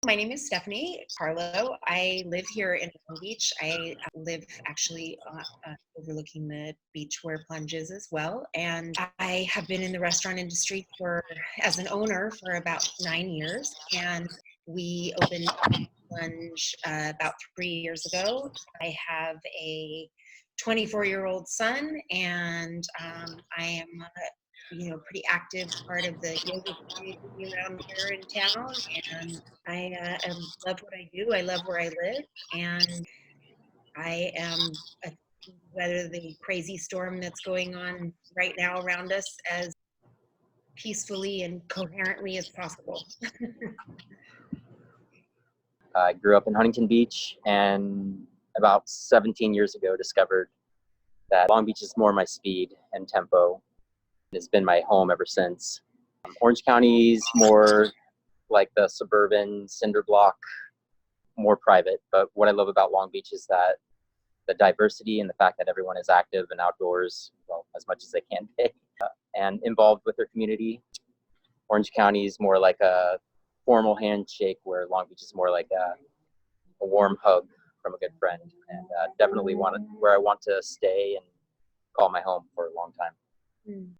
My name is Stephanie Carlough. I live here in Long Beach. I live actually overlooking the beach where Plunge is as well. And I have been in the restaurant industry as an owner for about 9 years. And we opened Plunge about 3 years ago. I have a 24-year-old son, and I am pretty active part of the yoga community around here in town. And I love what I do. I love where I live, and I am weather the crazy storm that's going on right now around us as peacefully and coherently as possible. I grew up in Huntington Beach, and about 17 years ago discovered that Long Beach is more my speed and tempo. It's been my home ever since. Orange County is more like the suburban cinder block, more private. But what I love about Long Beach is that the diversity and the fact that everyone is active and outdoors, well, as much as they can be, and involved with their community. Orange County is more like a formal handshake, where Long Beach is more like a warm hug from a good friend, and definitely where I want to stay and call my home for a long time. Mm.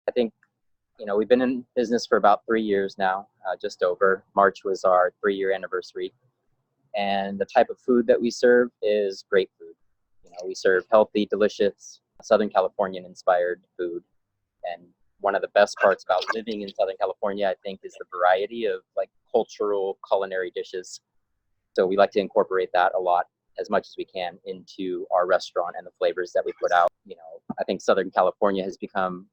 I think, we've been in business for about 3 years now, just over. March was our 3-year anniversary. And the type of food that we serve is great food. We serve healthy, delicious, Southern Californian inspired food. And one of the best parts about living in Southern California, I think, is the variety of cultural culinary dishes. So we like to incorporate that a lot, as much as we can, into our restaurant and the flavors that we put out. I think Southern California has become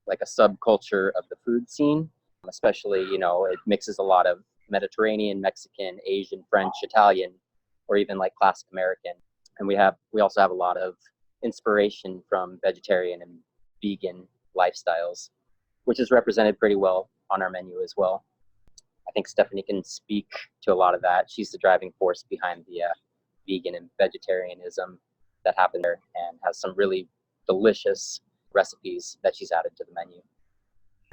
like a subculture of the food scene, especially, it mixes a lot of Mediterranean, Mexican, Asian, French, Italian, or even like classic American. And we also have a lot of inspiration from vegetarian and vegan lifestyles, which is represented pretty well on our menu as well. I think Stephanie can speak to a lot of that. She's the driving force behind the vegan and vegetarianism that happened there, and has some really delicious recipes that she's added to the menu.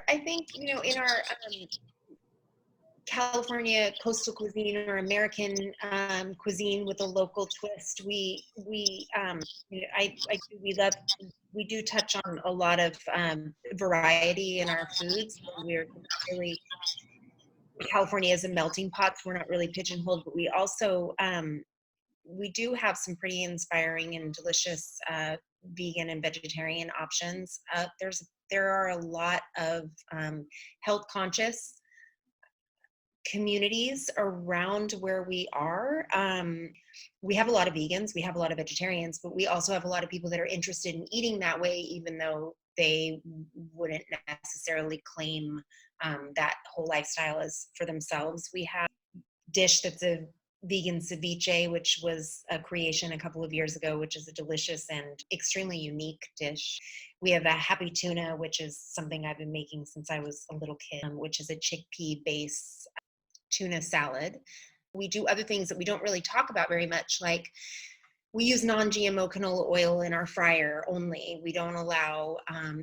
I think, in our California coastal cuisine or American cuisine with a local twist, we do touch on a lot of variety in our foods. We're really, California is a melting pot, so we're not really pigeonholed, but we also we do have some pretty inspiring and delicious vegan and vegetarian options. There are a lot of health conscious communities around where we are. We have a lot of vegans, we have a lot of vegetarians, but we also have a lot of people that are interested in eating that way, even though they wouldn't necessarily claim that whole lifestyle as for themselves. We have a dish that's a vegan ceviche, which was a creation a couple of years ago, which is a delicious and extremely unique dish. We have a happy tuna, which is something I've been making since I was a little kid, which is a chickpea-based tuna salad. We do other things that we don't really talk about very much, like we use non-GMO canola oil in our fryer only. We don't allow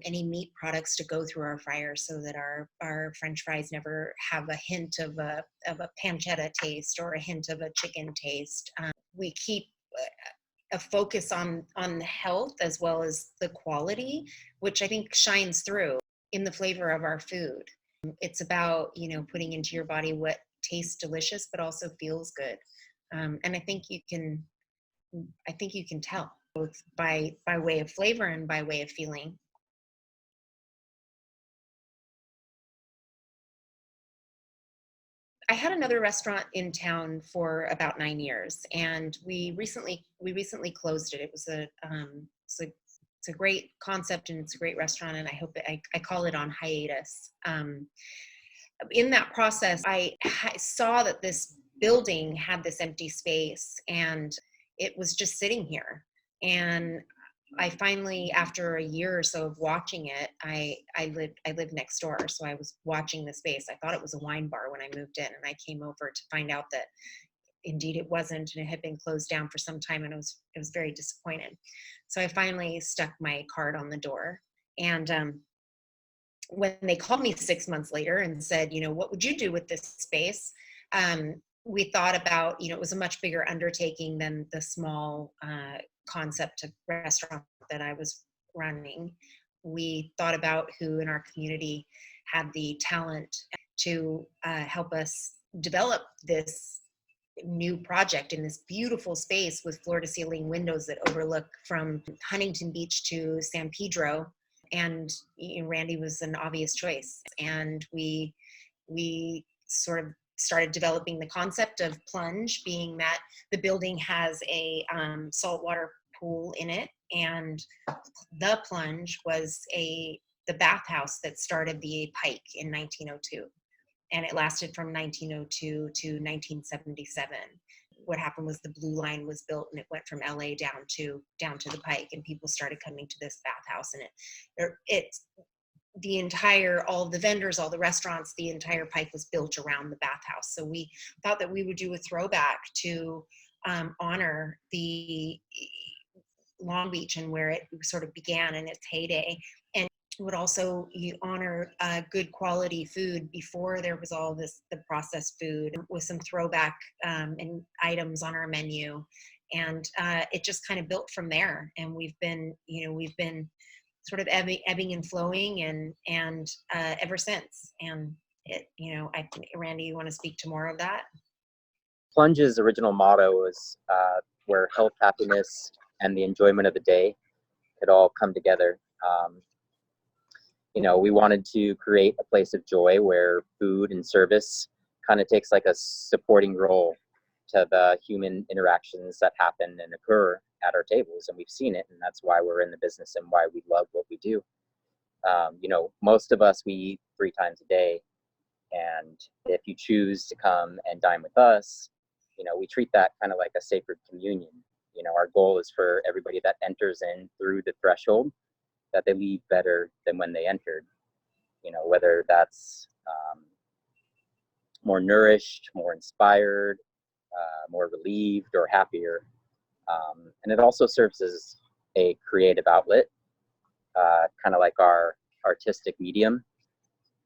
any meat products to go through our fryer, so that our French fries never have a hint of a pancetta taste or a hint of a chicken taste. We keep a focus on the health as well as the quality, which I think shines through in the flavor of our food. It's about, putting into your body what tastes delicious but also feels good. And I think you can tell both by way of flavor and by way of feeling. I had another restaurant in town for about 9 years, and we recently closed it. It was it's a great concept, and it's a great restaurant, and I hope that I call it on hiatus. In that process, I saw that this building had this empty space, and it was just sitting here. And I finally, after a year or so of watching it, I lived next door, so I was watching the space. I thought it was a wine bar when I moved in, and I came over to find out that indeed it wasn't, and it had been closed down for some time, and it was very disappointed. So I finally stuck my card on the door, and when they called me 6 months later and said, what would you do with this space? We thought about, it was a much bigger undertaking than the small concept of restaurant that I was running. We thought about who in our community had the talent to help us develop this new project in this beautiful space with floor to ceiling windows that overlook from Huntington Beach to San Pedro. And Randy was an obvious choice. And we sort of started developing the concept of Plunge, being that the building has a saltwater pool in it, and the Plunge was the bathhouse that started the Pike in 1902, and it lasted from 1902 to 1977. What happened was the Blue Line was built, and it went from LA down to the Pike, and people started coming to this bathhouse, and it's all of the vendors, all the restaurants, the entire Pike was built around the bathhouse. So we thought that we would do a throwback to honor the Long Beach and where it sort of began in its heyday, and would also honor good quality food before there was all the processed food, with some throwback and items on our menu. And it just kind of built from there. And we've been sort of ebbing and flowing and ever since. And I think, Randy, you want to speak to more of that? Plunge's original motto was where health, happiness, and the enjoyment of the day could all come together. We wanted to create a place of joy where food and service kind of takes like a supporting role to the human interactions that happen and occur at our tables. And we've seen it, and that's why we're in the business and why we love what we do. Most of us, we eat 3 times a day. And if you choose to come and dine with us, we treat that kind of like a sacred communion. Our goal is for everybody that enters in through the threshold, that they leave better than when they entered. Whether that's more nourished, more inspired, more relieved, or happier. And it also serves as a creative outlet, kind of like our artistic medium.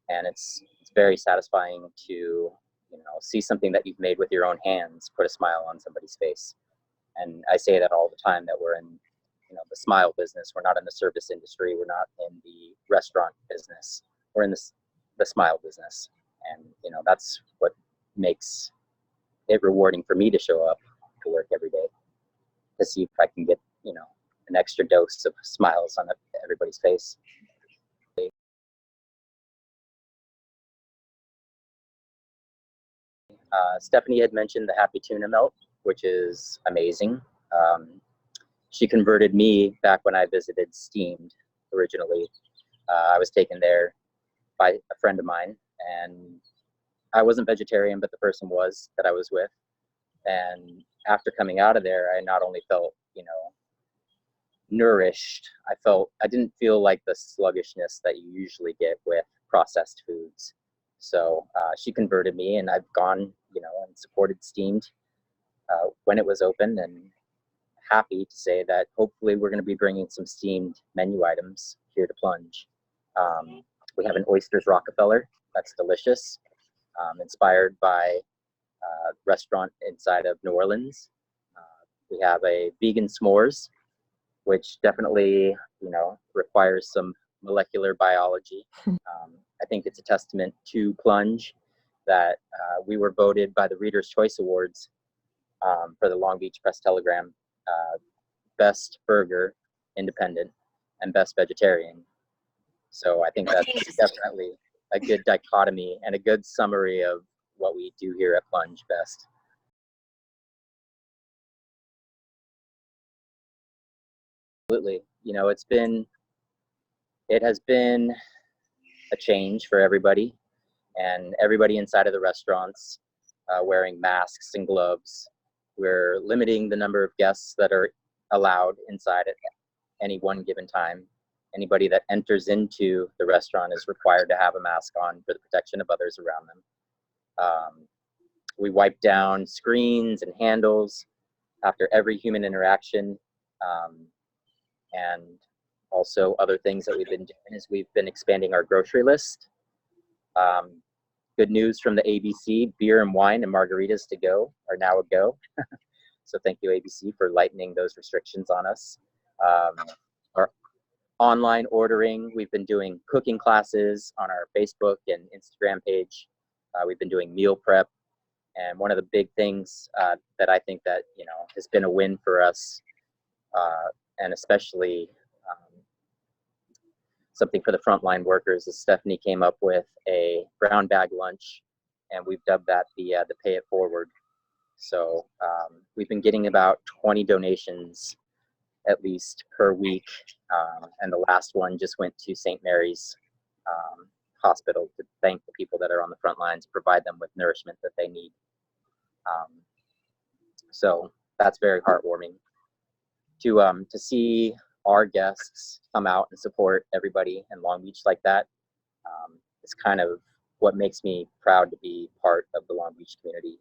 And it's very satisfying to see something that you've made with your own hands put a smile on somebody's face. And I say that all the time, that we're in the smile business. We're not in the service industry. We're not in the restaurant business. We're in the smile business. And that's what makes it rewarding for me to show up to work every day, to see if I can get an extra dose of smiles on everybody's face. Stephanie had mentioned the Happy Tuna Melt, which is amazing. She converted me back when I visited Steamed originally. I was taken there by a friend of mine, and I wasn't vegetarian, but the person was that I was with. And after coming out of there, I not only felt, nourished, I didn't feel like the sluggishness that you usually get with processed foods. So she converted me, and I've gone, and supported Steamed when it was open, and happy to say that hopefully we're going to be bringing some Steamed menu items here to Plunge. We have an Oysters Rockefeller that's delicious, inspired by a restaurant inside of New Orleans. We have a vegan s'mores, which definitely, requires some molecular biology. I think it's a testament to Plunge that we were voted by the Reader's Choice Awards for the Long Beach Press Telegram Best Burger Independent and Best Vegetarian. So I think that's definitely a good dichotomy and a good summary of what we do here at Plunge best. Absolutely. It has been a change for everybody, and everybody inside of the restaurants wearing masks and gloves. We're limiting the number of guests that are allowed inside at any one given time. Anybody that enters into the restaurant is required to have a mask on for the protection of others around them. We wipe down screens and handles after every human interaction. And Also, other things that we've been doing is we've been expanding our grocery list. Good news from the ABC, beer and wine and margaritas to go are now a go. So thank you, ABC, for lightening those restrictions on us. Our online ordering, we've been doing cooking classes on our Facebook and Instagram page. We've been doing meal prep. And one of the big things that I think that, has been a win for us, and especially something for the frontline workers, is Stephanie came up with a brown bag lunch, and we've dubbed that the pay it forward. So we've been getting about 20 donations at least per week, and the last one just went to St. Mary's Hospital to thank the people that are on the front lines, provide them with nourishment that they need. So that's very heartwarming to see our guests come out and support everybody in Long Beach like that. It's kind of what makes me proud to be part of the Long Beach community.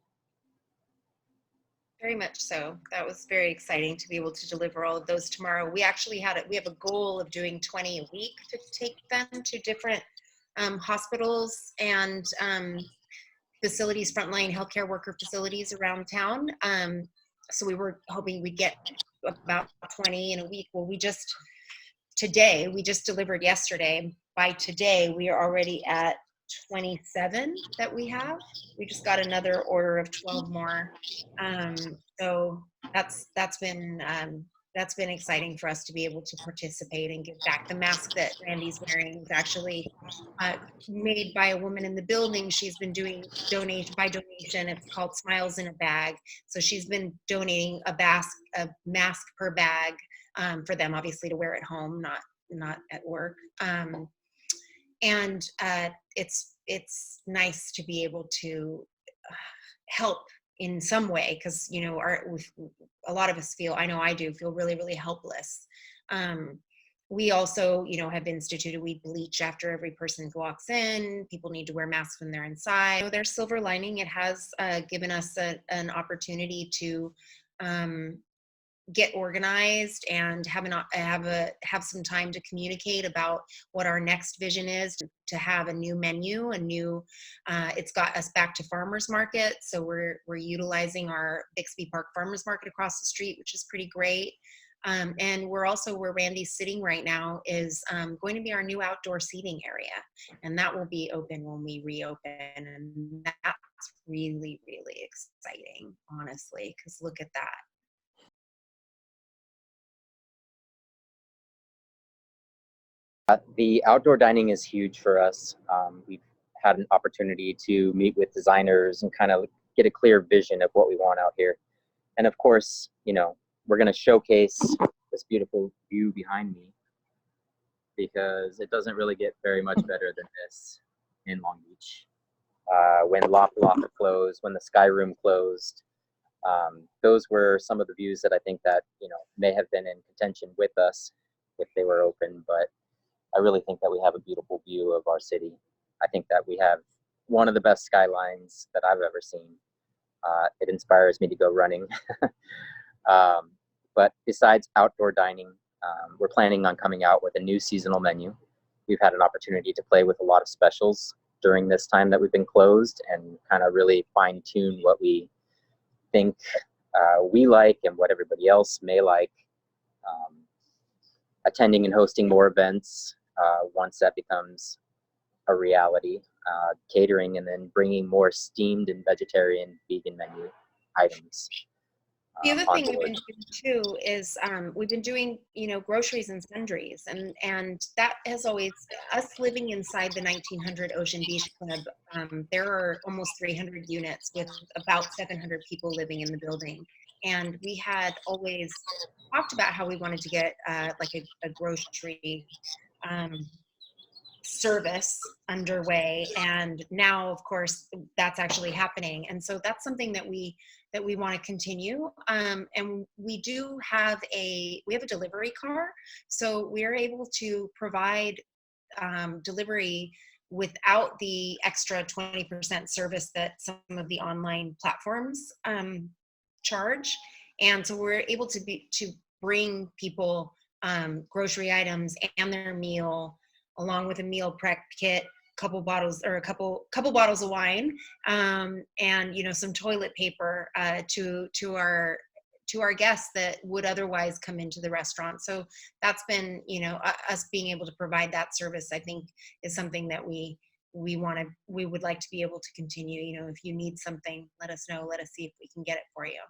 Very much so. That was very exciting to be able to deliver all of those tomorrow. We actually we have a goal of doing 20 a week to take them to different hospitals and facilities, frontline healthcare worker facilities around town. So we were hoping we'd get about 20 in a week. Well, we just delivered yesterday. By today, we are already at 27 that we have. We just got another order of 12 more. So that's been exciting for us to be able to participate and give back. The mask that Randy's wearing is actually made by a woman in the building. She's been doing donation by donation. It's called Smiles in a Bag. So she's been donating a mask per bag for them, obviously, to wear at home, not at work. And it's nice to be able to help in some way, because a lot of us feel, I know I do, feel really, really helpless. We also, have instituted, we bleach after every person who walks in. People need to wear masks when they're inside. So there's silver lining. It has given us an opportunity to get organized and have some time to communicate about what our next vision is, to have a new menu, it's got us back to farmers market. So we're utilizing our Bixby Park Farmers Market across the street, which is pretty great. And we're also, where Randy's sitting right now is going to be our new outdoor seating area, and that will be open when we reopen. And that's really, really exciting, honestly, because look at that. The outdoor dining is huge for us. We've had an opportunity to meet with designers and kind of get a clear vision of what we want out here. And of course, we're going to showcase this beautiful view behind me, because it doesn't really get very much better than this in Long Beach. When Lapa closed, when the Sky Room closed, those were some of the views that I think that, may have been in contention with us if they were open, but I really think that we have a beautiful view of our city. I think that we have one of the best skylines that I've ever seen. It inspires me to go running. But besides outdoor dining, we're planning on coming out with a new seasonal menu. We've had an opportunity to play with a lot of specials during this time that we've been closed, and kind of really fine tune what we think we like and what everybody else may like. Attending and hosting more events once that becomes a reality, catering, and then bringing more steamed and vegetarian, vegan menu items. The other thing we've been doing too is we've been doing, groceries and sundries, and that has always, us living inside the 1900 Ocean Beach Club, there are almost 300 units with about 700 people living in the building. And we had always talked about how we wanted to get like a grocery service underway, and now of course that's actually happening, and so that's something that we want to continue. And we do have a delivery car, so we're able to provide delivery without the extra 20% service that some of the online platforms charge. And so we're able to bring people grocery items and their meal, along with a meal prep kit, couple bottles of wine, and some toilet paper to our guests that would otherwise come into the restaurant. So that's been, us being able to provide that service, I think, is something that we would like to be able to continue. If you need something, let us know. Let us see if we can get it for you.